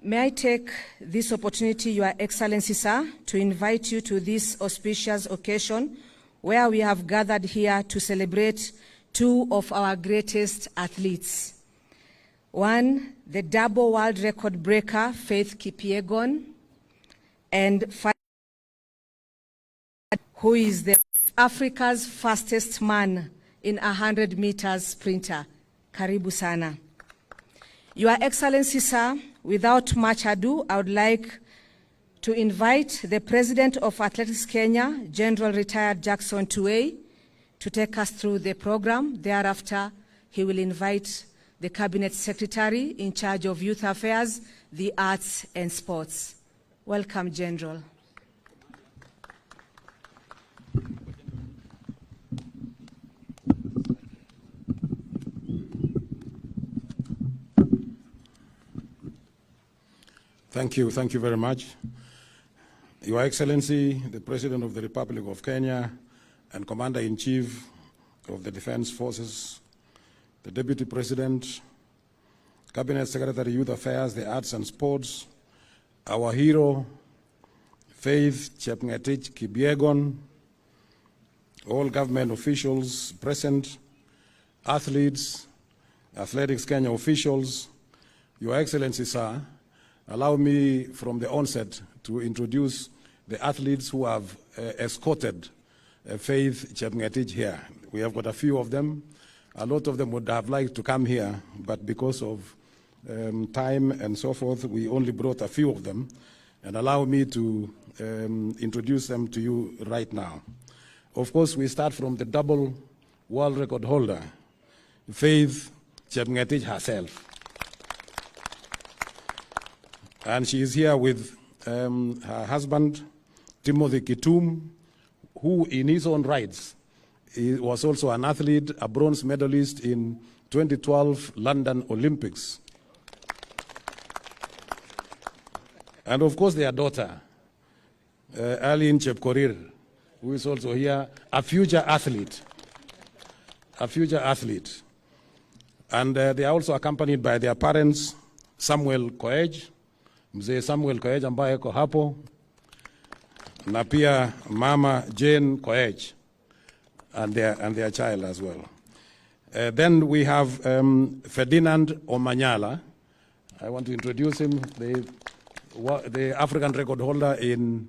May I take this opportunity, Your Excellency, sir, to invite you to this auspicious occasion where we have gathered here to celebrate two of our greatest athletes. One, the double world record breaker, Faith Kipyegon, and who is the Africa's fastest man in 100 meters sprinter. Karibu sana. Your Excellency, sir, without much ado, I would like to invite the President of Athletics Kenya, General Retired Jackson Tuwei, to take us through the program. Thereafter, he will invite the Cabinet Secretary in charge of Youth Affairs, the Arts and Sports. Welcome, General. Thank you very much. Your Excellency, the President of the Republic of Kenya and Commander-in-Chief of the Defense Forces, the Deputy President, Cabinet Secretary, Youth Affairs, the Arts and Sports, our hero, Faith Chepngetich Kipyegon, all government officials present, athletes, Athletics Kenya officials, Your Excellency, sir, allow me from the onset to introduce the athletes who have escorted Faith Chepngetich here. We have got a few of them. A lot of them would have liked to come here, but because of time and so forth, we only brought a few of them. And allow me to introduce them to you right now. Of course, we start from the double world record holder, Faith Chepngetich herself. And she is here with her husband, Timothy Kitum, who in his own rights was also an athlete, a bronze medalist in 2012 London Olympics. And of course their daughter, Aline Chepkorir, who is also here, a future athlete. And they are also accompanied by their parents, Samuel Koech, Mzee Samuel Koech ambaye yuko hapo, na pia Mama Jane Koech and their child as well. Then we have Ferdinand OMANYALA. I want to introduce him, the African record holder in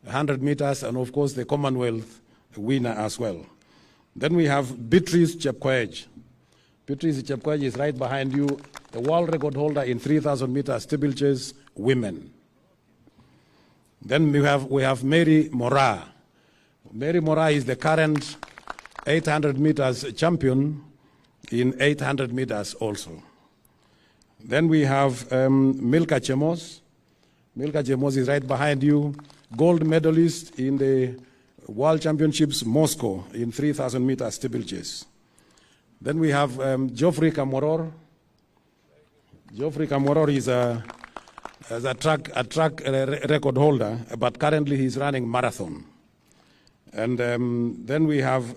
100 meters and of course the Commonwealth winner as well. Then we have Beatrice Chepkoech. Beatrice Chepkoech is right behind you, the world record holder in 3,000 meters steeplechase women. Then we have Mary Moraa. Mary Moraa is the current 800 meters champion in 800 meters also. Then we have Milka Chemos. Milka Chemos is right behind you, gold medalist in the World Championships Moscow in 3,000 meters steeplechase. Then we have Geoffrey Kamworor. Geoffrey Kamworor is a track record holder, but currently he's running marathon. And then we have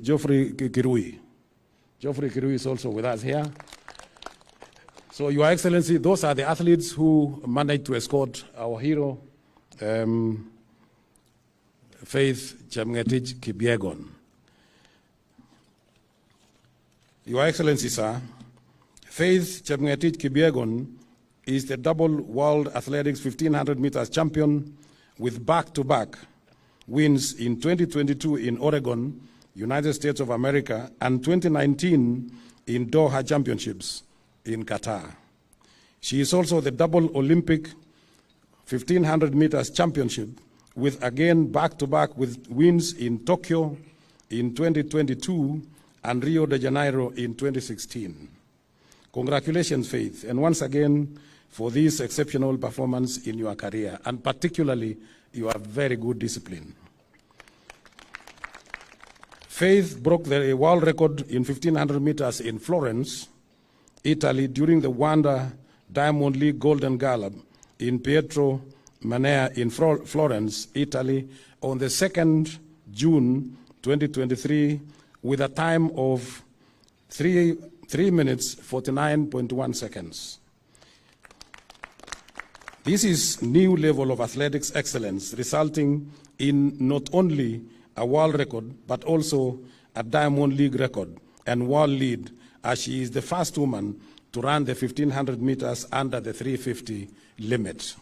Geoffrey Kirui. Geoffrey Kirui is also with us here. So, Your Excellency, those are the athletes who managed to escort our hero, Faith Chepngetich Kipyegon. Your Excellency, sir, Faith Chepngetich Kipyegon is the double world athletics 1500 meters champion with back-to-back wins in 2022 in Oregon, United States of America, and 2019 in Doha Championships in Qatar. She is also the double Olympic 1500 meters championship with again back-to-back with wins in Tokyo in 2022 and Rio de Janeiro in 2016. Congratulations, Faith, and once again for this exceptional performance in your career, and particularly your very good discipline. Faith broke the world record in 1500 meters in Florence, Italy during the Wanda Diamond League Golden Gala in Pietro Manea in Florence, Italy on the 2nd June 2023 with a time of 3 3 minutes 49.1 seconds. This is new level of athletics excellence, resulting in not only a world record, but also a Diamond League record and world lead, as she is the first woman to run the 1500 meters under the 350 limit.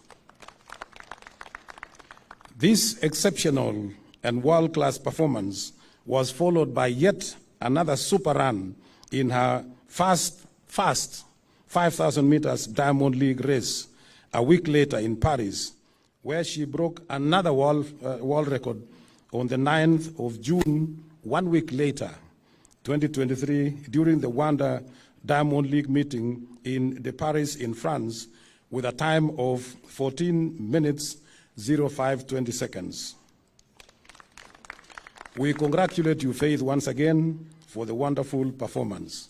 This exceptional and world-class performance was followed by yet another super run in her fast 5,000 meters Diamond League race a week later in Paris, where she broke another world record on the 9th of June, 1 week later, 2023, during the Wanda Diamond League meeting in Paris in France, with a time of 14 minutes 05:20 seconds. We congratulate you, Faith, once again for the wonderful performance.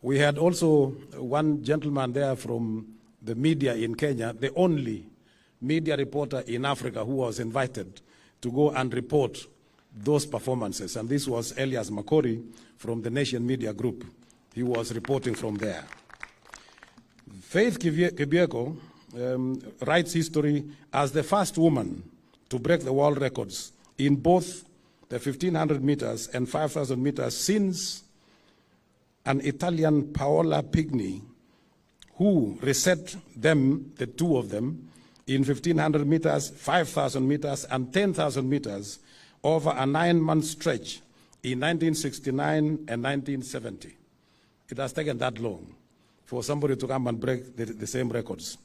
We had also one gentleman there from the media in Kenya, the only media reporter in Africa who was invited to go and report those performances, and this was Elias Makori from the Nation Media Group. He was reporting from there. Faith Kipyegon writes history as the first woman to break the world records in both the 1500 meters and 5,000 meters since an Italian Paola Pigni, who reset them, the two of them, in 1500 meters, 5,000 meters, and 10,000 meters over a 9-month stretch in 1969 and 1970. It has taken that long for somebody to come and break the same records.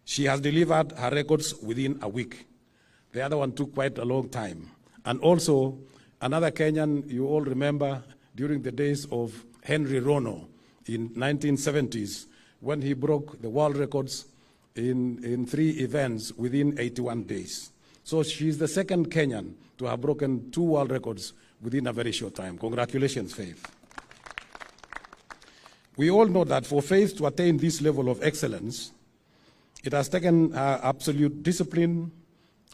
She has delivered her records within a week. The other one took quite a long time. And also, another Kenyan, you all remember, during the days of Henry Rono in 1970s, when he broke the world records in 3 events within 81 days. So she's the second Kenyan to have broken 2 world records within a very short time. Congratulations, Faith. We all know that for Faith to attain this level of excellence, it has taken absolute discipline,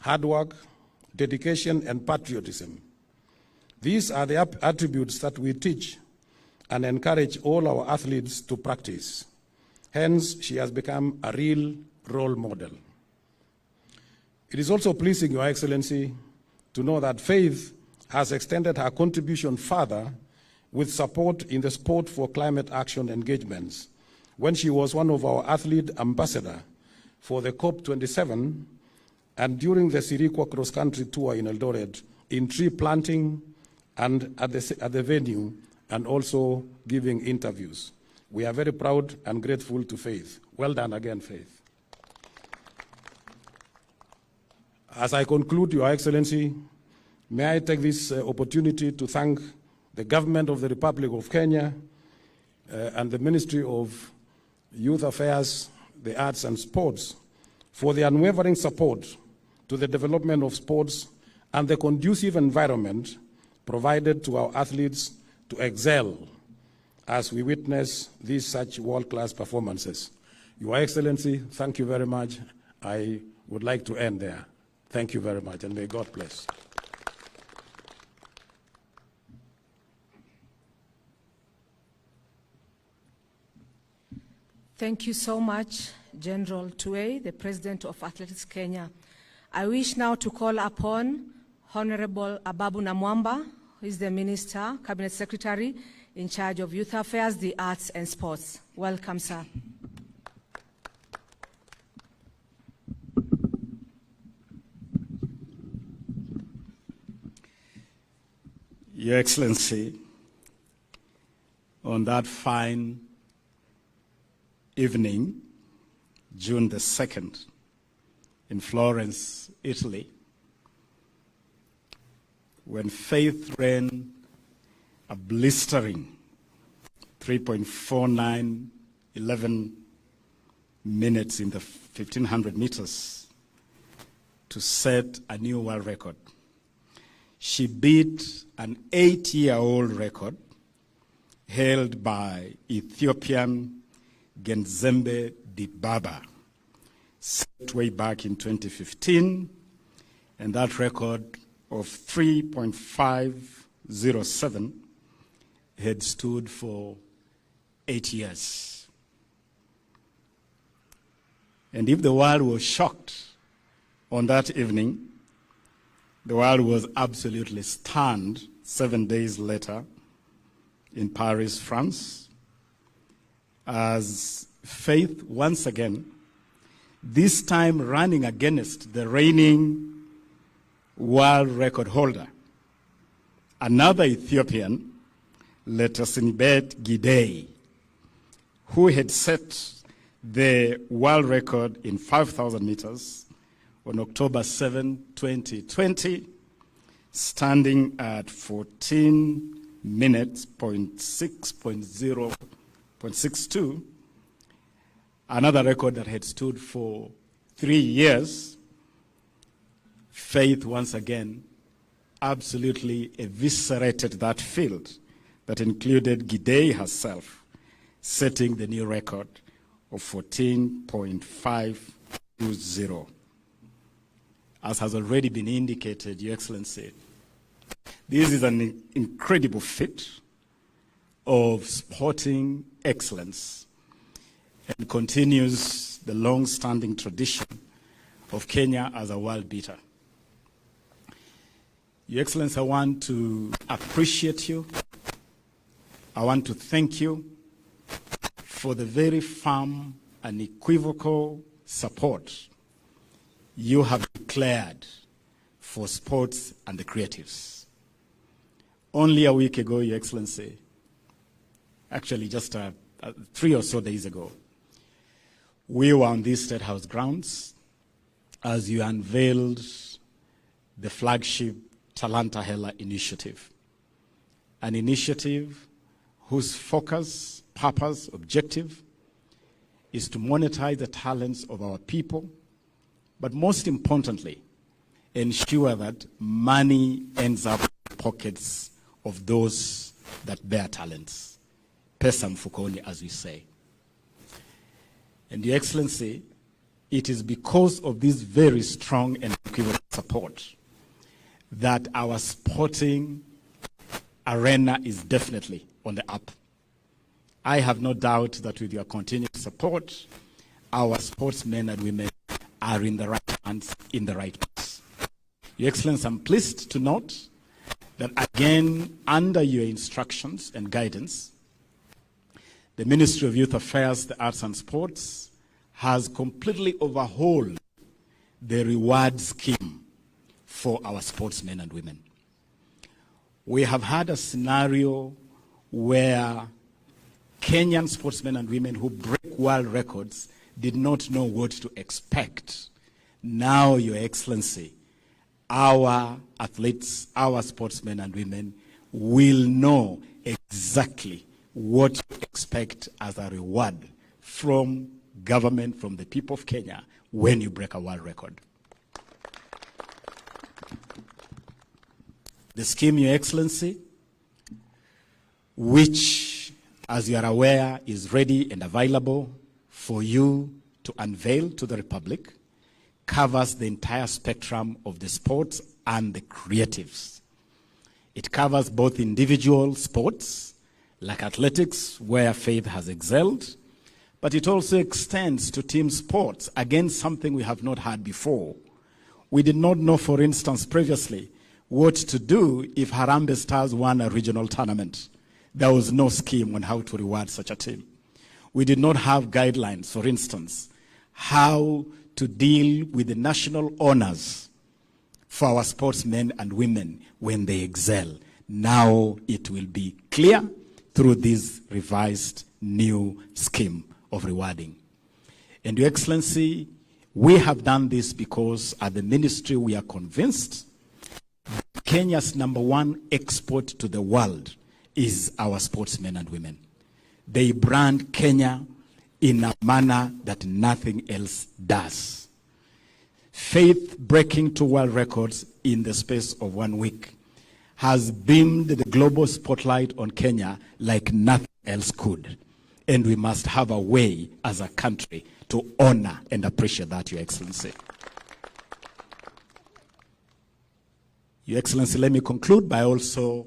hard work, dedication, and patriotism. These are the attributes that we teach and encourage all our athletes to practice. Hence, she has become a real role model. It is also pleasing, Your Excellency, to know that Faith has extended her contribution further with support in the Sport for Climate Action engagements when she was one of our athlete ambassadors for the COP27 and during the Sirikwa cross-country tour in Eldoret in tree planting and at the venue, and also giving interviews. We are very proud and grateful to Faith. Well done again, Faith. As I conclude, Your Excellency, may I take this opportunity to thank the government of the Republic of Kenya and the Ministry of Youth Affairs, the Arts and Sports for the unwavering support to the development of sports and the conducive environment provided to our athletes to excel as we witness these such world-class performances. Your Excellency, thank you very much. I would like to end there. Thank you very much, and may God bless. Thank you so much, General Tuwei, the President of Athletics Kenya. I wish now to call upon Honorable Ababu Namwamba, who is the Minister, Cabinet Secretary, in charge of Youth Affairs, the Arts and Sports. Welcome, sir. Your Excellency, on that fine evening, June the 2nd, in Florence, Italy, when Faith ran a blistering 3.4911 minutes in the 1500 meters to set a new world record. She beat an 8-year-old record held by Ethiopian Genzembe Dibaba, set way back in 2015, and that record of 3.507 had stood for 8 years. And if the world was shocked on that evening, the world was absolutely stunned 7 days later in Paris, France, as Faith once again, this time running against the reigning world record holder, another Ethiopian, Letesenibet Gidey, who had set the world record in 5,000 meters on October 7, 2020, standing at 14 minutes, 0.62, another record that had stood for 3 years. Faith once again absolutely eviscerated that field that included Gidey herself, setting the new record of 14.520. As has already been indicated, Your Excellency, this is an incredible feat of sporting excellence and continues the long-standing tradition of Kenya as a world beater. Your Excellency, I want to appreciate you. I want to thank you for the very firm and equivocal support you have declared for sports and the creatives. Only a week ago, Your Excellency, actually just 3 or so days ago, we were on these State House grounds as you unveiled the flagship Talanta Hela initiative, an initiative whose focus, purpose, objective is to monetize the talents of our people, but most importantly, ensure that money ends up in the pockets of those that bear talents. Pesa mfukoni, as we say. And Your Excellency, it is because of this very strong and equivocal support that our sporting arena is definitely on the up. I have no doubt that with your continued support, our sportsmen and women are in the right hands, in the right place. Your Excellency, I'm pleased to note that again, under your instructions and guidance, the Ministry of Youth Affairs, the Arts and Sports has completely overhauled the reward scheme for our sportsmen and women. We have had a scenario where Kenyan sportsmen and women who break world records did not know what to expect. Now, Your Excellency, our athletes, our sportsmen and women will know exactly what to expect as a reward from government, from the people of Kenya, when you break a world record. The scheme, Your Excellency, which, as you are aware, is ready and available for you to unveil to the Republic, covers the entire spectrum of the sports and the creatives. It covers both individual sports, like athletics, where Faith has excelled, but it also extends to team sports, again, something we have not had before. We did not know, for instance, previously, what to do if Harambee Stars won a regional tournament. There was no scheme on how to reward such a team. We did not have guidelines, for instance, how to deal with the national honors for our sportsmen and women when they excel. Now it will be clear through this revised new scheme of rewarding. And Your Excellency, we have done this because at the ministry we are convinced Kenya's #1 export to the world is our sportsmen and women. They brand Kenya in a manner that nothing else does. Faith breaking 2 world records in the space of 1 week has beamed the global spotlight on Kenya like nothing else could. And we must have a way as a country to honor and appreciate that, Your Excellency. Your Excellency, let me conclude by also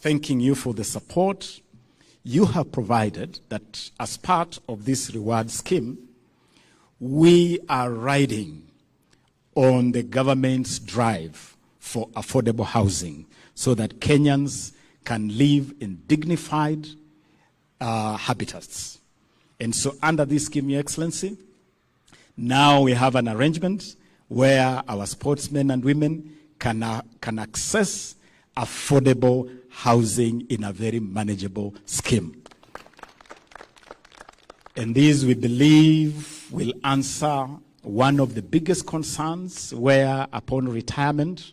thanking you for the support you have provided that as part of this reward scheme, we are riding on the government's drive for affordable housing so that Kenyans can live in dignified habitats. And so under this scheme, Your Excellency, now we have an arrangement where our sportsmen and women can access affordable housing in a very manageable scheme. And this, we believe, will answer one of the biggest concerns where, upon retirement,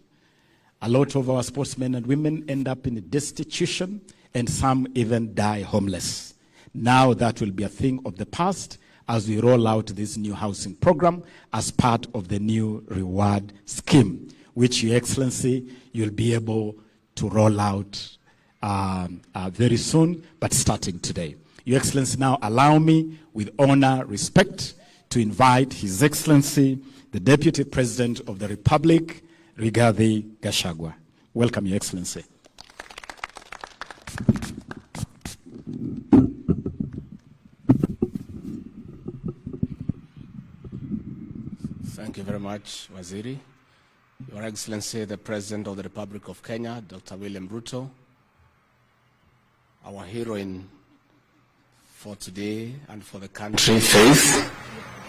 a lot of our sportsmen and women end up in destitution and some even die homeless. Now that will be a thing of the past as we roll out this new housing program as part of the new reward scheme, which, Your Excellency, you'll be able to roll out very soon, but starting today. Your Excellency, now allow me, with honor, respect, to invite His Excellency, the Deputy President of the Republic, Rigathi Gachagua. Welcome, Your Excellency. Thank you very much, Waziri. Your Excellency, the President of the Republic of Kenya, Dr. William Ruto, our heroine for today and for the country, Faith,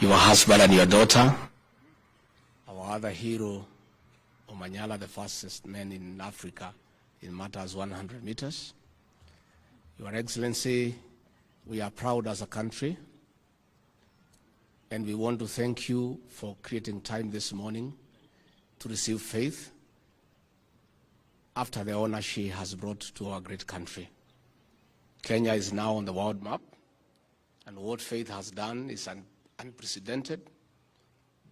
your husband and your daughter, our other hero, OMANYALA, the fastest man in Africa in matters 100 meters. Your Excellency, we are proud as a country, and we want to thank you for creating time this morning to receive Faith after the honor she has brought to our great country. Kenya is now on the world map, and what Faith has done is unprecedented,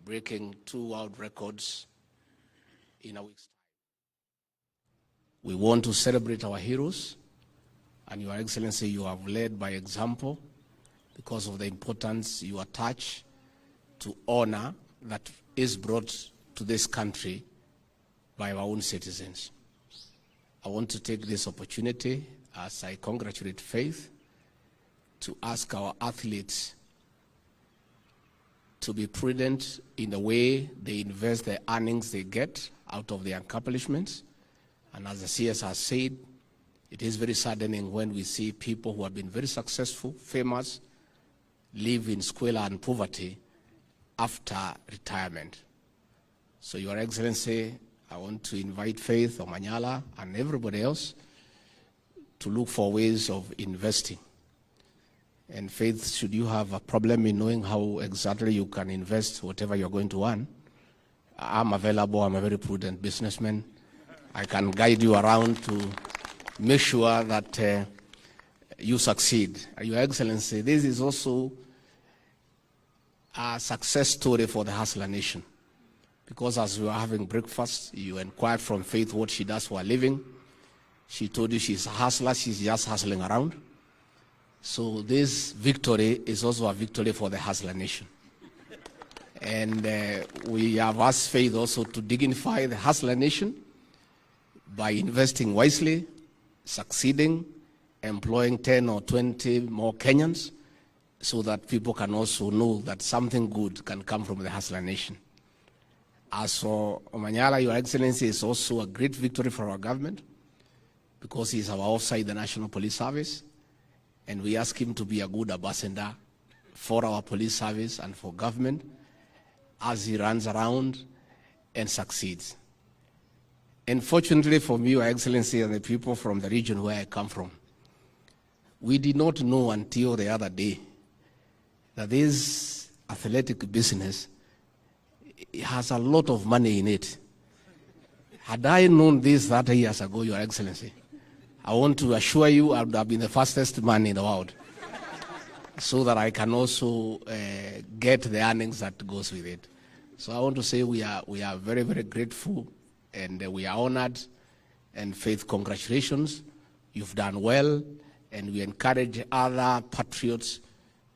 breaking 2 world records in a week's time. We want to celebrate our heroes, and Your Excellency, you have led by example because of the importance you attach to honor that is brought to this country by our own citizens. I want to take this opportunity, as I congratulate Faith, to ask our athletes to be prudent in the way they invest the earnings they get out of their accomplishments. And as the CS has said, it is very saddening when we see people who have been very successful, famous, live in squalor and poverty after retirement. So, Your Excellency, I want to invite Faith, OMANYALA, and everybody else to look for ways of investing. And Faith, should you have a problem in knowing how exactly you can invest whatever you're going to earn, I'm available. I'm a very prudent businessman. I can guide you around to make sure that you succeed. Your Excellency, this is also a success story for the Hustler Nation. Because as we were having breakfast, you inquired from Faith what she does for a living. She told you she's a hustler, she's just hustling around. So this victory is also a victory for the Hustler Nation. And we have asked Faith also to dignify the Hustler Nation by investing wisely, succeeding, employing 10 or 20 more Kenyans, so that people can also know that something good can come from the Hustler Nation. As for OMANYALA, Your Excellency, is also a great victory for our government because he is our officer in the National Police Service, and we ask him to be a good ambassador for our police service and for government as he runs around and succeeds. And fortunately for me, Your Excellency, and the people from the region where I come from, we did not know until the other day that this athletic business has a lot of money in it. Had I known this 30 years ago, Your Excellency, I want to assure you I would have been the fastest man in the world so that I can also get the earnings that goes with it. So I want to say we are very, very grateful, and we are honored. And Faith, congratulations. You've done well, and we encourage other patriots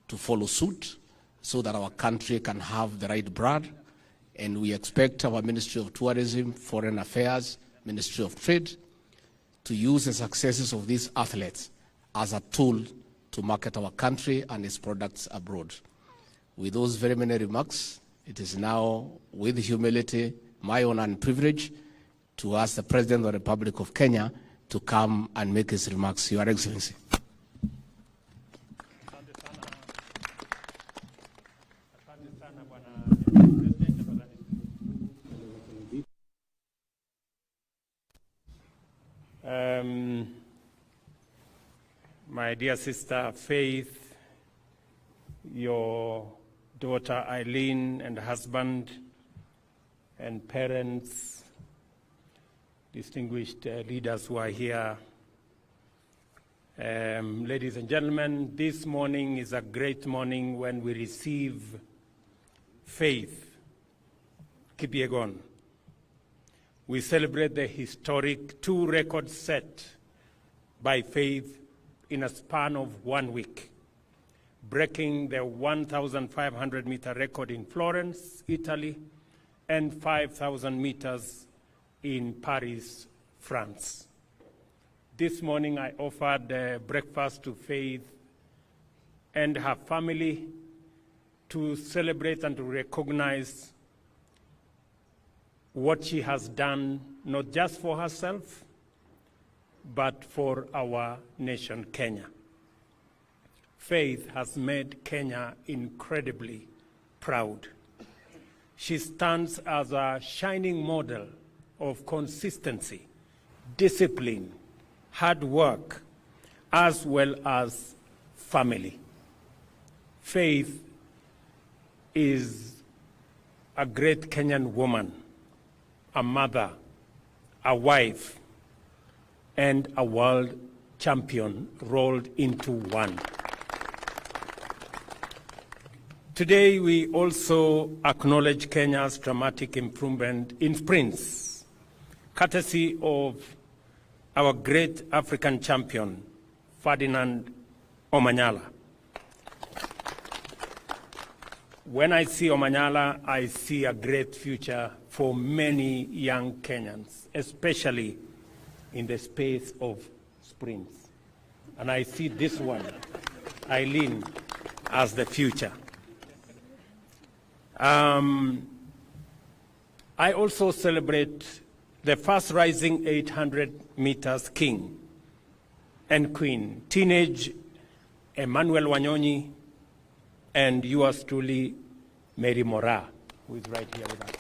to follow suit so that our country can have the right blood. And we expect our Ministry of Tourism, Foreign Affairs, Ministry of Trade to use the successes of these athletes as a tool to market our country and its products abroad. With those very many remarks, it is now with humility, my honor and privilege, to ask the President of the Republic of Kenya to come and make his remarks. Your Excellency. My dear sister Faith, your daughter Eileen, and husband and parents, distinguished leaders who are here, ladies and gentlemen, this morning is a great morning when we receive Faith Kipyegon. We celebrate the historic 2 records set by Faith in a span of 1 week, breaking the 1,500-meter record in Florence, Italy, and 5,000 meters in Paris, France. This morning I offered breakfast to Faith and her family to celebrate and to recognize what she has done, not just for herself, but for our nation, Kenya. Faith has made Kenya incredibly proud. She stands as a shining model of consistency, discipline, hard work, as well as family. Faith is a great Kenyan woman, a mother, a wife, and a world champion rolled into one. Today, we also acknowledge Kenya's dramatic improvement in sprints, courtesy of our great African champion, Ferdinand OMANYALA. When I see OMANYALA, I see a great future for many young Kenyans, especially in the space of sprints. And I see this one, Eileen, as the future. I also celebrate the first rising 800 meters king and queen, teenage Emmanuel Wanyonyi, and yours truly, Mary Mora, who is right here with us.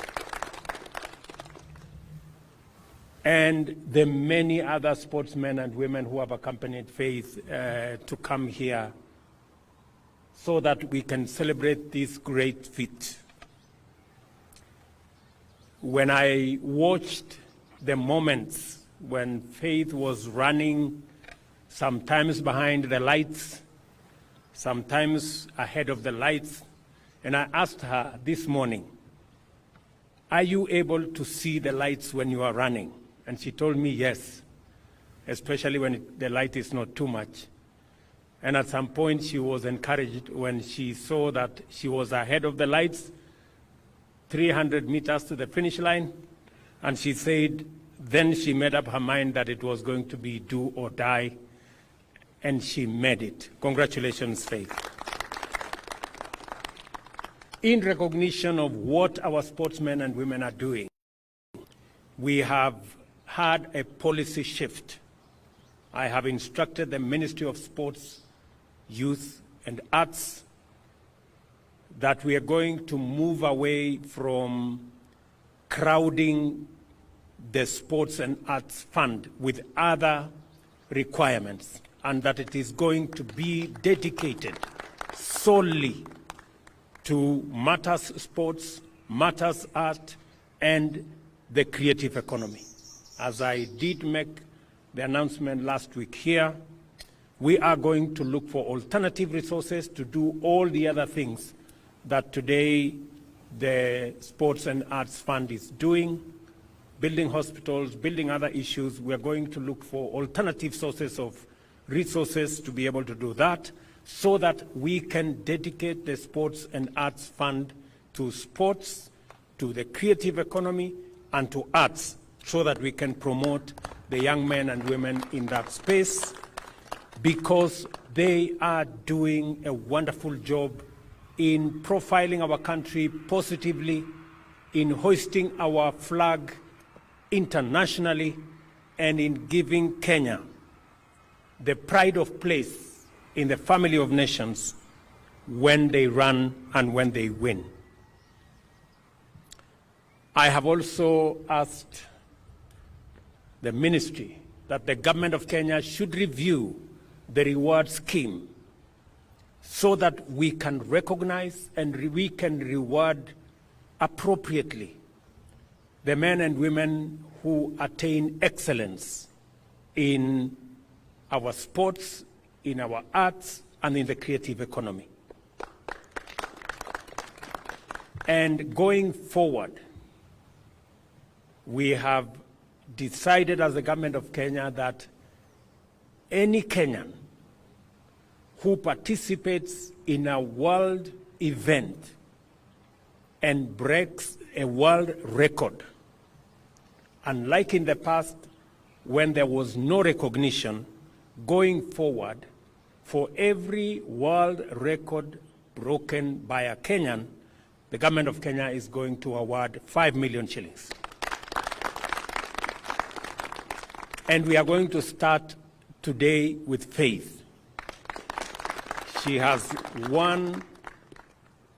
And the many other sportsmen and women who have accompanied Faith to come here so that we can celebrate this great feat. When I watched the moments when Faith was running, sometimes behind the lights, sometimes ahead of the lights, and I asked her this morning, are you able to see the lights when you are running? And she told me yes, especially when the light is not too much. And at some point she was encouraged when she saw that she was ahead of the lights, 300 meters to the finish line, and she said then she made up her mind that it was going to be do or die, and she made it. Congratulations, Faith. In recognition of what our sportsmen and women are doing, we have had a policy shift. I have instructed the Ministry of Sports, Youth and Arts that we are going to move away from crowding the Sports and Arts Fund with other requirements, and that it is going to be dedicated solely to matters sports, matters art, and the creative economy. As I did make the announcement last week here, we are going to look for alternative resources to do all the other things that today the Sports and Arts Fund is doing, building hospitals, building other issues. We are going to look for alternative sources of resources to be able to do that, so that we can dedicate the Sports and Arts Fund to sports, to the creative economy, and to arts, so that we can promote the young men and women in that space. because they are doing a wonderful job in profiling our country positively, in hoisting our flag internationally, and in giving Kenya the pride of place in the family of nations when they run and when they win. I have also asked the ministry that the government of Kenya should review the reward scheme so that we can recognize and we can reward appropriately the men and women who attain excellence in our sports, in our arts, and in the creative economy. And going forward, we have decided as the government of Kenya that any Kenyan who participates in a world event and breaks a world record, unlike in the past when there was no recognition, going forward, for every world record broken by a Kenyan, the government of Kenya is going to award 5 million shillings. And we are going to start today with Faith. She has won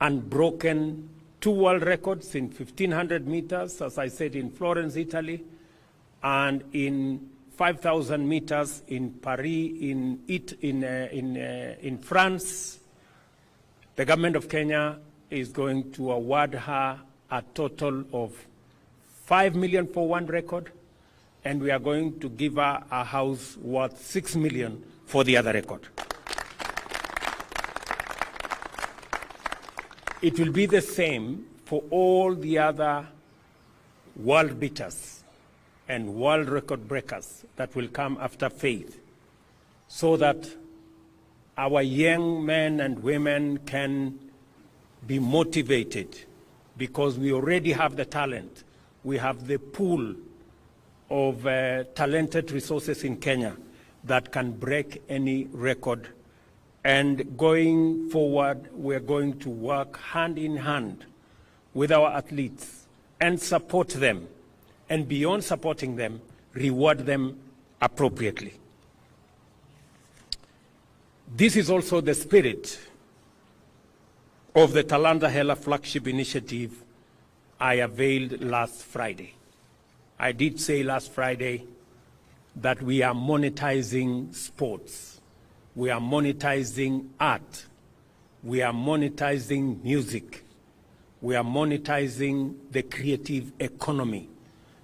and broken 2 world records in 1,500 meters, as I said, in Florence, Italy, and in 5,000 meters in Paris, in France. The government of Kenya is going to award her a total of 5 million for 1 record, and we are going to give her a house worth 6 million for the other record. It will be the same for all the other world beaters and world record breakers that will come after Faith, so that our young men and women can be motivated, because we already have the talent. We have the pool of talented resources in Kenya that can break any record. And going forward, we're going to work hand in hand with our athletes and support them. And beyond supporting them, reward them appropriately. This is also the spirit of the Talanta Hela flagship initiative I availed last Friday. I did say last Friday that we are monetizing sports. We are monetizing art. We are monetizing music. We are monetizing the creative economy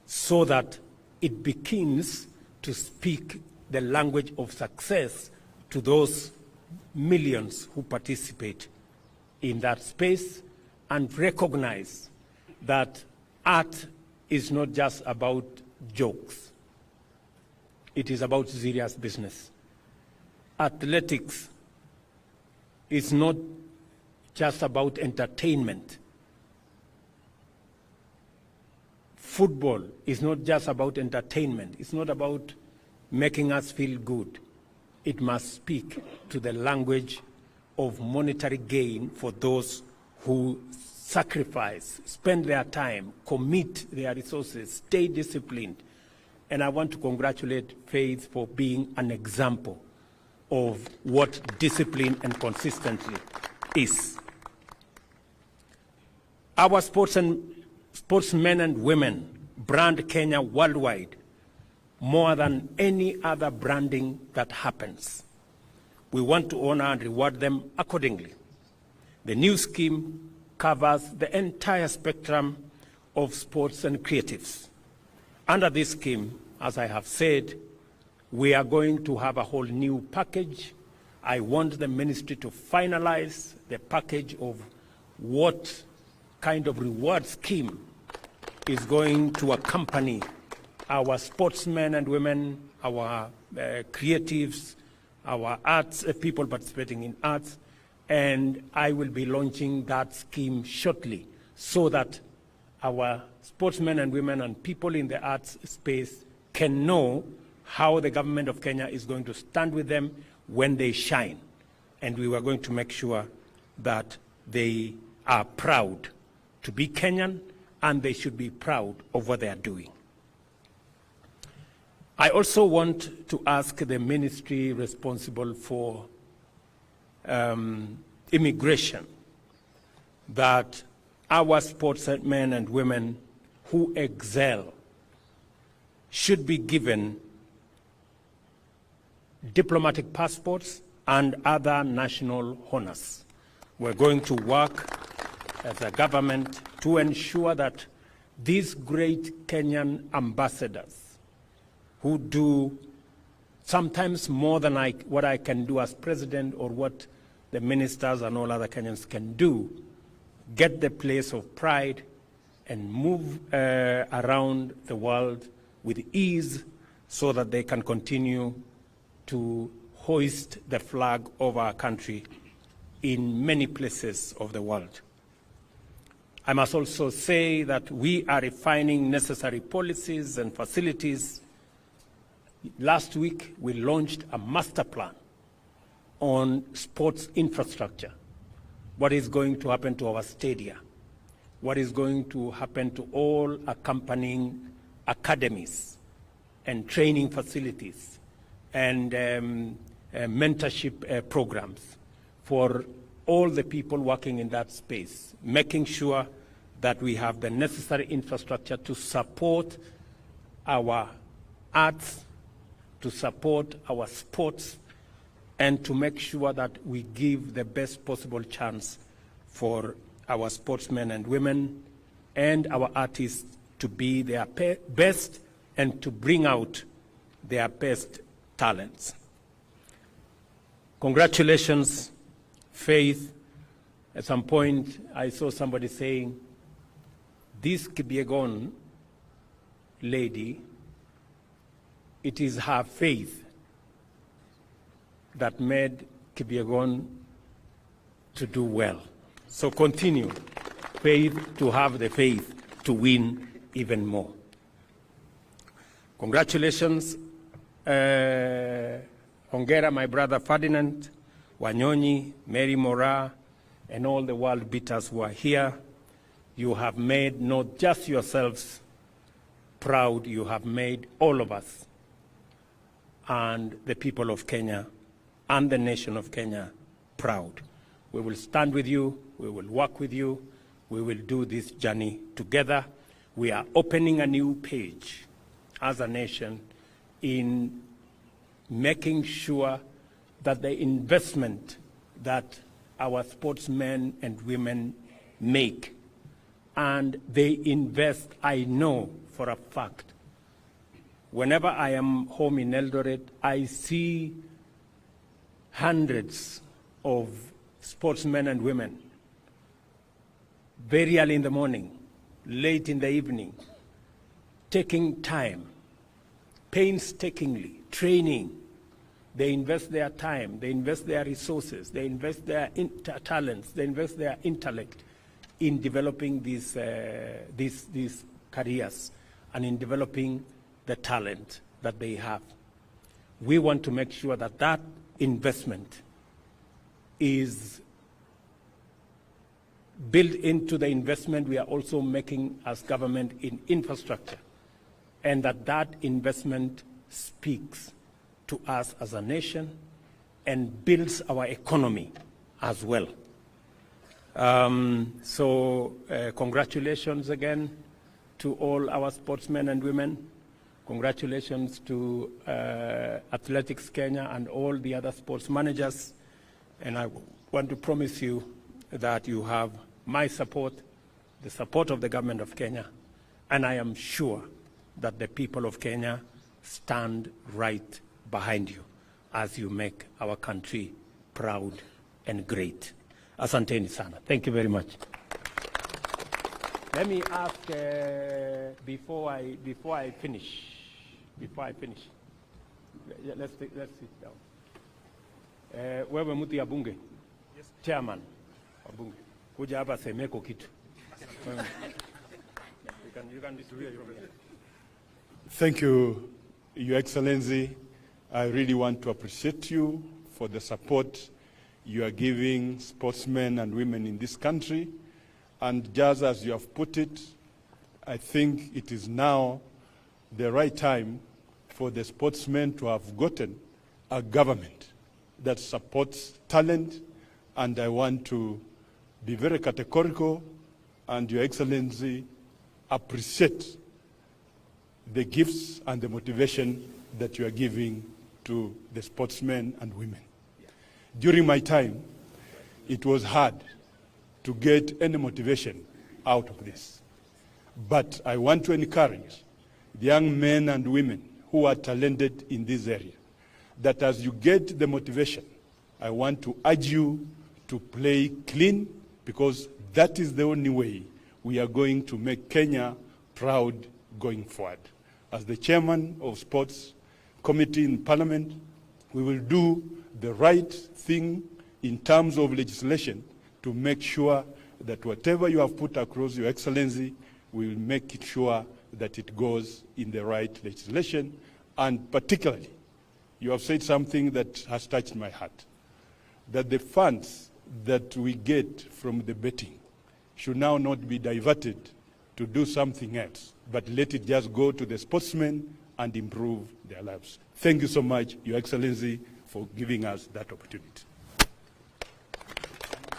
so that it begins to speak the language of success to those millions who participate in that space, and recognize that art is not just about jokes. It is about serious business. Athletics is not just about entertainment. Football is not just about entertainment. It's not about making us feel good. It must speak to the language of monetary gain for those who sacrifice, spend their time, commit their resources, stay disciplined. And I want to congratulate Faith for being an example of what discipline and consistency is. Our sportsmen and women brand Kenya worldwide more than any other branding that happens. We want to honor and reward them accordingly. The new scheme covers the entire spectrum of sports and creatives. Under this scheme, as I have said, we are going to have a whole new package. I want the ministry to finalize the package of what kind of reward scheme is going to accompany our sportsmen and women, our creatives, our arts, people participating in arts, and I will be launching that scheme shortly so that our sportsmen and women and people in the arts space can know how the government of Kenya is going to stand with them when they shine. And we were going to make sure that they are proud to be Kenyan, and they should be proud of what they are doing. I also want to ask the ministry responsible for immigration that our sportsmen and women who excel should be given diplomatic passports and other national honors. We're going to work as a government to ensure that these great Kenyan ambassadors who do sometimes more than what I can do as president or what the ministers and all other Kenyans can do, get the place of pride and move around the world with ease so that they can continue to hoist the flag of our country in many places of the world. I must also say that we are refining necessary policies and facilities. Last week, we launched a master plan on sports infrastructure. What is going to happen to our stadia? What is going to happen to all accompanying academies and training facilities and mentorship programs for all the people working in that space, making sure that we have the necessary infrastructure to support our arts, to support our sports, and to make sure that we give the best possible chance for our sportsmen and women and our artists to be their best and to bring out their best talents. Congratulations, Faith. At some point, I saw somebody saying, this Kipyegon lady, it is her faith that made Kipyegon to do well. So continue, Faith, to have the faith to win even more. Congratulations, Hongera, my brother Ferdinand, Wanyonyi, Mary Mora, and all the world beaters who are here. You have made not just yourselves proud, you have made all of us and the people of Kenya and the nation of Kenya proud. We will stand with you, we will work with you, we will do this journey together. We are opening a new page as a nation in making sure that the investment that our sportsmen and women make, and they invest, I know for a fact. Whenever I am home in Eldoret, I see hundreds of sportsmen and women, very early in the morning, late in the evening, taking time, painstakingly, training. They invest their time, they invest their resources, they invest their talents, they invest their intellect in developing these careers and in developing the talent that they have. We want to make sure that that investment is built into the investment we are also making as government in infrastructure, and that that investment speaks to us as a nation and builds our economy as well. Congratulations again to all our sportsmen and women. Congratulations to Athletics Kenya and all the other sports managers. And I want to promise you that you have my support, the support of the government of Kenya, and I am sure that the people of Kenya stand right behind you as you make our country proud and great. Asanteni sana. Thank you very much. Let me ask before I finish. Let's sit down. Wewe mtu ya bunge? Yes. Chairman wa bunge. Kuja hapa semeko kitu. You can distribute your. Thank you, Your Excellency, I really want to appreciate you for the support you are giving sportsmen and women in this country. And just as you have put it, I think it is now the right time for the sportsmen to have gotten a government that supports talent. And I want to be very categorical, and Your Excellency, appreciate the gifts and the motivation that you are giving to the sportsmen and women. During my time, it was hard to get any motivation out of this. But I want to encourage the young men and women who are talented in this area, that as you get the motivation, I want to urge you to play clean, because that is the only way we are going to make Kenya proud going forward. As the chairman of Sports Committee in Parliament, we will do the right thing in terms of legislation to make sure that whatever you have put across, Your Excellency, we will make it sure that it goes in the right legislation. And particularly, you have said something that has touched my heart, that the funds that we get from the betting should now not be diverted to do something else, but let it just go to the sportsmen and improve their lives. Thank you so much, Your Excellency, for giving us that opportunity.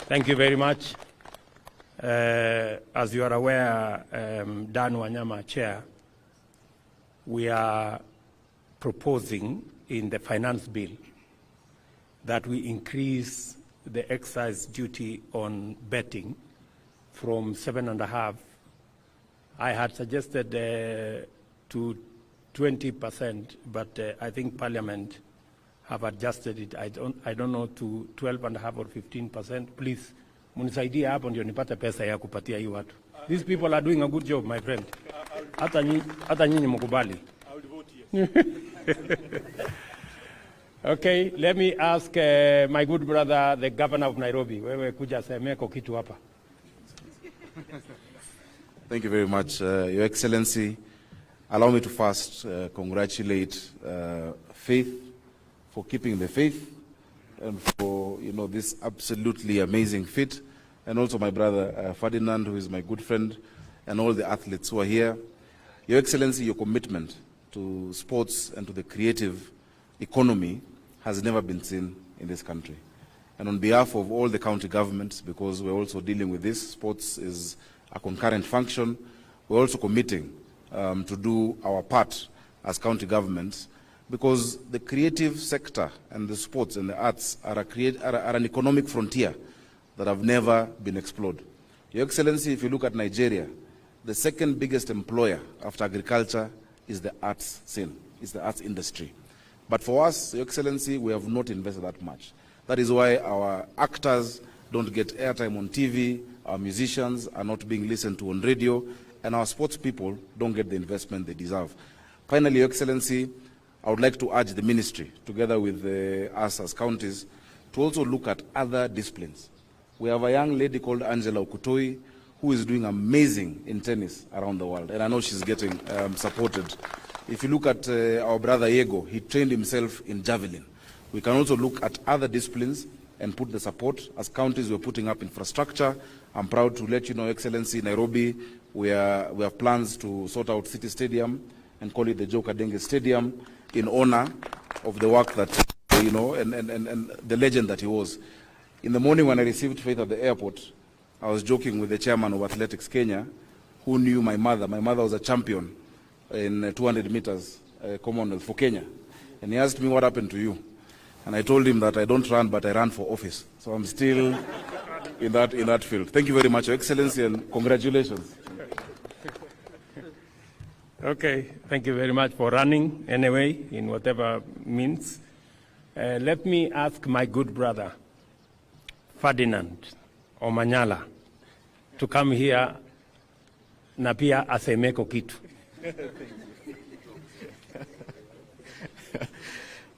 Thank you very much. As you are aware, Dan Wanyama, Chair, we are proposing in the finance bill that we increase the excise duty on betting from 7.5%. I had suggested to 20%, but I think Parliament have adjusted it. I don't know, to 12.5% or 15%. Please, munisaidie hapo ndio nipate pesa ya kupatia hii watu. These people are doing a good job, my friend. Hata nyinyi mkubali. Okay, let me ask my good brother, the governor of Nairobi. Wewe kuja semeko kitu hapa. Thank you very much, Your Excellency. Allow me to first congratulate Faith for keeping the faith and for this absolutely amazing feat, and also my brother Ferdinand, who is my good friend, and all the athletes who are here. Your Excellency, your commitment to sports and to the creative economy has never been seen in this country. And on behalf of all the county governments, because we're also dealing with this, sports is a concurrent function, we're also committing to do our part as county governments, because the creative sector and the sports and the arts are an economic frontier that have never been explored. Your Excellency, if you look at Nigeria, the second biggest employer after agriculture is the arts scene, is the arts industry. But for us, Your Excellency, we have not invested that much. That is why our actors don't get airtime on TV, our musicians are not being listened to on radio, and our sports people don't get the investment they deserve. Finally, Your Excellency, I would like to urge the ministry, together with us as counties, to also look at other disciplines. We have a young lady called Angela Okutoi, who is doing amazing in tennis around the world, and I know she's getting supported. If you look at our brother Yego, he trained himself in javelin. We can also look at other disciplines and put the support. As counties, we're putting up infrastructure. I'm proud to let you know, Excellency, Nairobi, we have plans to sort out City Stadium and call it the Joe Kadenge Stadium in honor of the work that, and the legend that he was. In the morning when I received Faith at the airport, I was joking with the chairman of Athletics Kenya, who knew my mother. My mother was a champion in 200 meters Commonwealth for Kenya. And he asked me, what happened to you? And I told him that I don't run, but I ran for office. So I'm still in that field. Thank you very much, Your Excellency, and congratulations. Okay, thank you very much for running anyway, in whatever means. Let me ask my good brother, Ferdinand OMANYALA, to come here na pia asemeko kitu.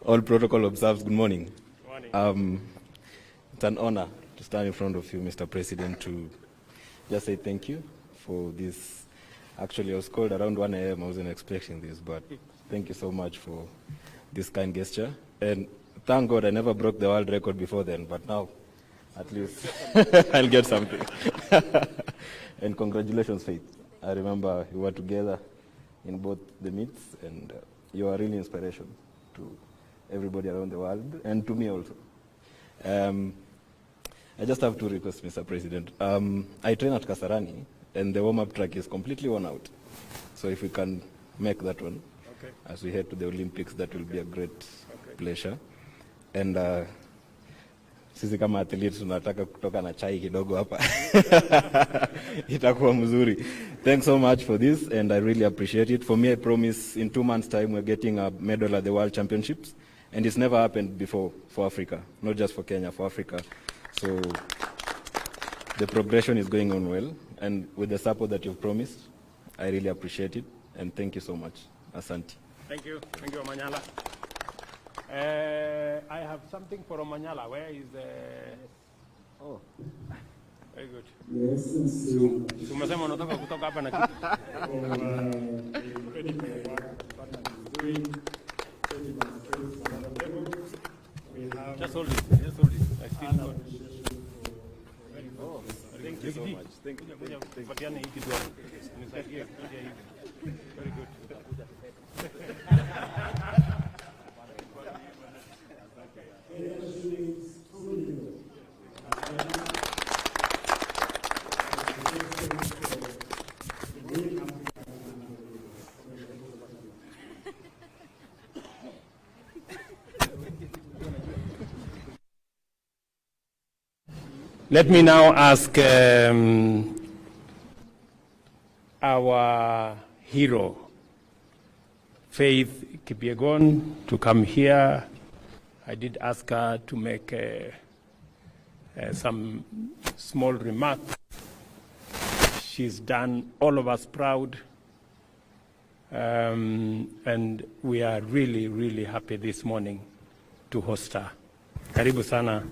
All protocol observed. Good morning. Good morning. It's an honor to stand in front of you, Mr. President, to just say thank you for this. Actually, I was called around 1 a.m. I wasn't expecting this, but thank you so much for this kind gesture. And thank God I never broke the world record before then, but now at least I'll get something. And congratulations, Faith. I remember we were together in both the meets, and you are really inspiration to everybody around the world, and to me also. I just have two requests, Mr. President. I train at Kasarani, and the warm-up track is completely worn out. So if we can make that one, okay, as we head to the Olympics, that will be a great pleasure. And sisi kama athletes tunataka kutoka na chai kidogo hapa. Itakuwa mzuri. Thanks so much for this, and I really appreciate it. For me, I promise in 2 months' time we're getting a medal at the World Championships, and it's never happened before for Africa, not just for Kenya, for Africa. So the progression is going on well, and with the support that you've promised, I really appreciate it, and thank you so much. Asante. Thank you, Omanyala. I have something for Omanyala. Where is Oh, very good. Yes. Umesema unataka kutoka hapa na kitu. Just hold it. I still got. Oh, thank you so much. Thank you. Very good. Let me now ask our hero, Faith Kipyegon, to come here. I did ask her to make some small remarks. She's done all of us proud, and we are really, really happy this morning to host her. Karibu sana.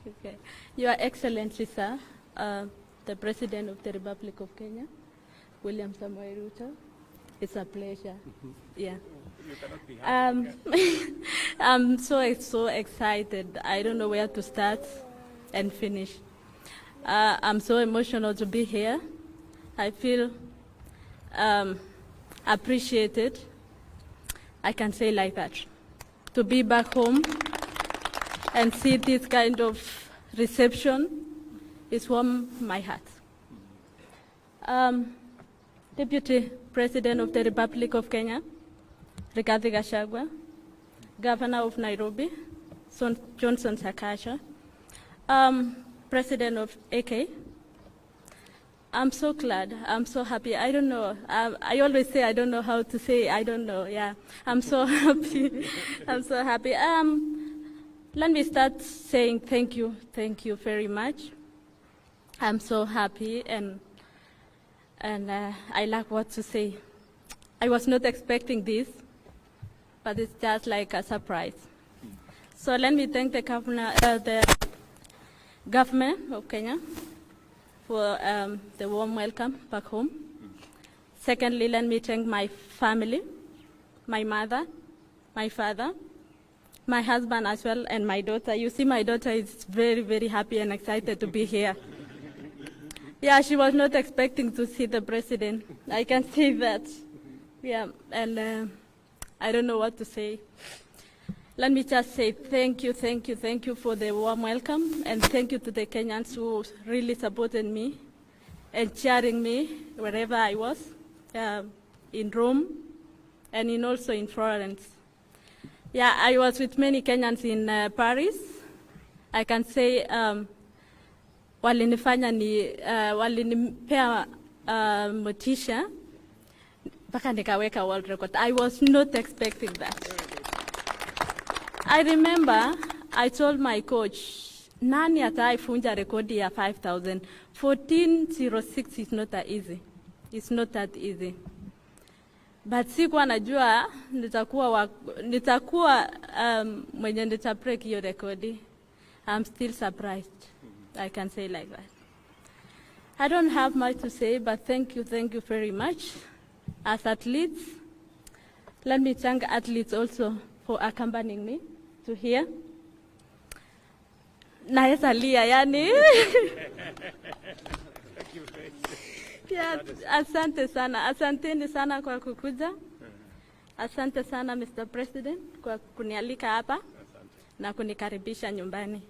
Okay. Your Excellency, sir, the President of the Republic of Kenya, William Samoei Ruto, it's a pleasure. Yeah. I'm so excited. I don't know where to start and finish. I'm so emotional to be here. I feel appreciated. I can say like that. To be back home and see this kind of reception is warm my heart. Deputy President of the Republic of Kenya, Rigathi Gachagua, Governor of Nairobi, Johnson Sakaja, President of AK, I'm so glad, I'm so happy. I don't know, I always say I don't know how to say, I don't know, yeah. I'm so happy, I'm so happy. Let me start saying thank you very much. I'm so happy, and I lack what to say. I was not expecting this, but it's just like a surprise. So let me thank the government of Kenya for the warm welcome back home. Secondly, let me thank my family, my mother, my father, my husband as well, and my daughter. You see, my daughter is very, very happy and excited to be here. Yeah, she was not expecting to see the president. I can say that. Yeah, and I don't know what to say. Let me just say thank you for the warm welcome, and thank you to the Kenyans who really supported me and cheering me wherever I was, in Rome and also in Florence. Yeah, I was with many Kenyans in Paris. I can say walinipea motisha mpaka nikaweka world record. I was not expecting that. I remember I told my coach, nani ataifunja rekodi ya 5,000? 14:06 is not that easy. It's not that easy. But sikuwa najua nitakuwa mwenye nita break hiyo rekodi. I'm still surprised. I can say like that. I don't have much to say, but thank you very much. As athletes, let me thank athletes also for accompanying me to here. Naweza lia yani. Yeah, asante sana. Asanteni sana kwa kukuja. Asante sana Mr. President kwa kunialika hapa na kunikaribisha nyumbani.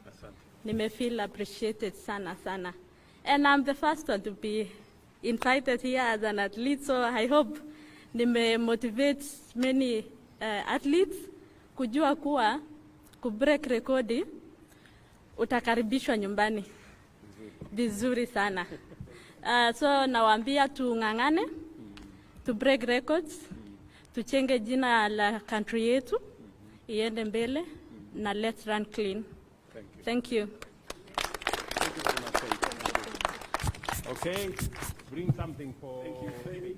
Nimefeel appreciated sana sana. And I'm the first one to be invited here as an athlete, so I hope motivate many athletes kujua kuwa kubreak rekodi utakaribishwa nyumbani vizuri sana. So nawaambia tung'ang'ane, to break records, tuchenge jina la country yetu, iende mbele, na let's run clean. Thank you. Okay, bring something for... Thank you, Fabi.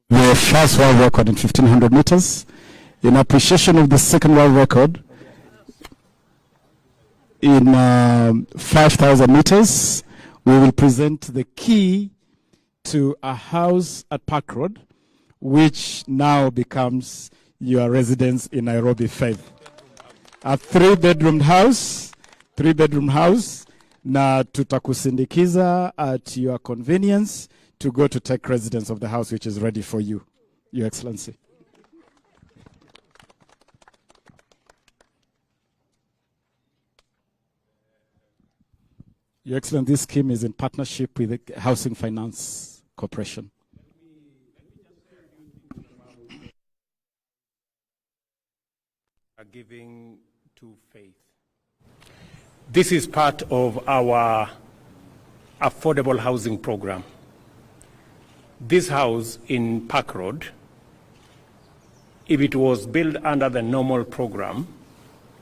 The first world record in 1500 meters. In appreciation of the second world record in 5000 meters, we will present the key to a house at Park Road, which now becomes your residence in Nairobi Faith. A three-bedroom house, na tutakusindikiza at your convenience to go to take residence of the house, which is ready for you, Your Excellency. Your Excellency, this scheme is in partnership with the Housing Finance Corporation. Giving to faith. This is part of our affordable housing program. This house in Park Road, if it was built under the normal program,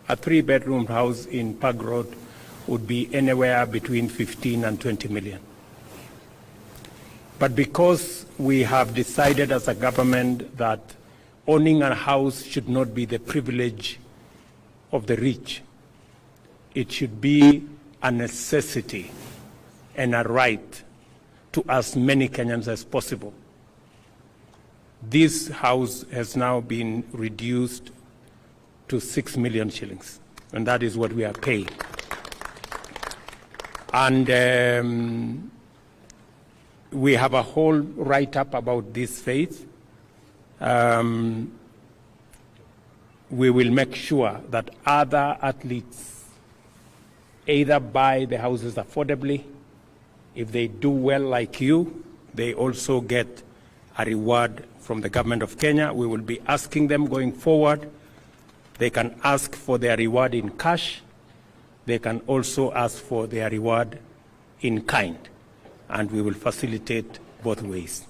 a three-bedroom house in Park Road would be anywhere between 15 and 20 million. But because we have decided as a government that owning a house should not be the privilege of the rich, it should be a necessity and a right to as many Kenyans as possible. This house has now been reduced to 6 million shillings, and that is what we are paying. And we have a whole write-up about this faith. We will make sure that other athletes either buy the houses affordably. If they do well like you, they also get a reward from the government of Kenya. We will be asking them going forward. They can ask for their reward in cash. They can also ask for their reward in kind. And we will facilitate both ways.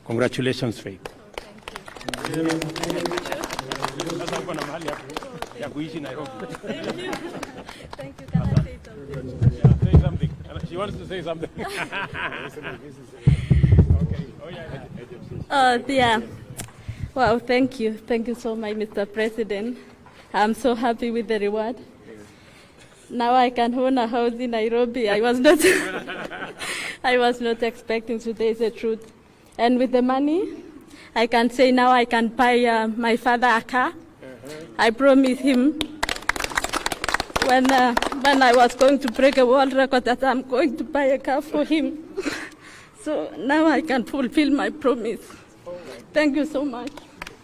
Congratulations, Faith. Thank you. Thank you. Can I say something? Yeah, say something. She wants to say something. Okay. Yeah. Wow, thank you. Thank you so much, Mr. President. I'm so happy with the reward. Now I can own a house in Nairobi. I was not expecting. Today is the truth. And with the money, I can say now I can buy my father a car. I promised him when I was going to break a world record that I'm going to buy a car for him. So now I can fulfill my promise. Thank you so much.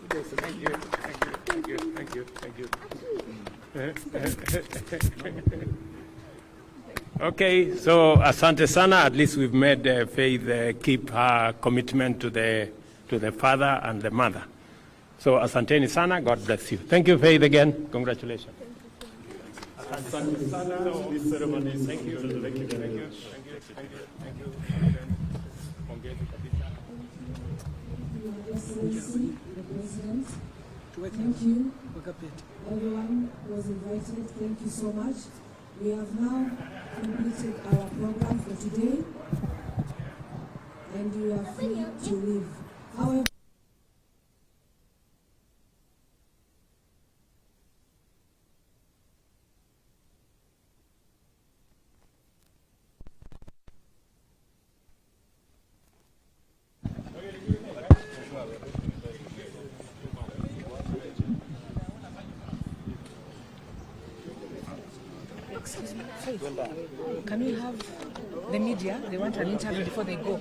Thank you. Thank you. Thank you. Thank you. Thank you. Okay, so asante sana. At least we've made Faith keep her commitment to the father and the mother. So asanteni sana. God bless you. Thank you, Faith, again. Congratulations. Asante sana. This ceremony. Thank you. Thank you. Thank you. Thank you. Thank you. Thank you. Pongezi kabisa. Excellency, the President, thank you. Everyone who was invited, thank you so much. We have now completed our program for today, and you are free to leave. However, Can we have the media? They want an interview before they go.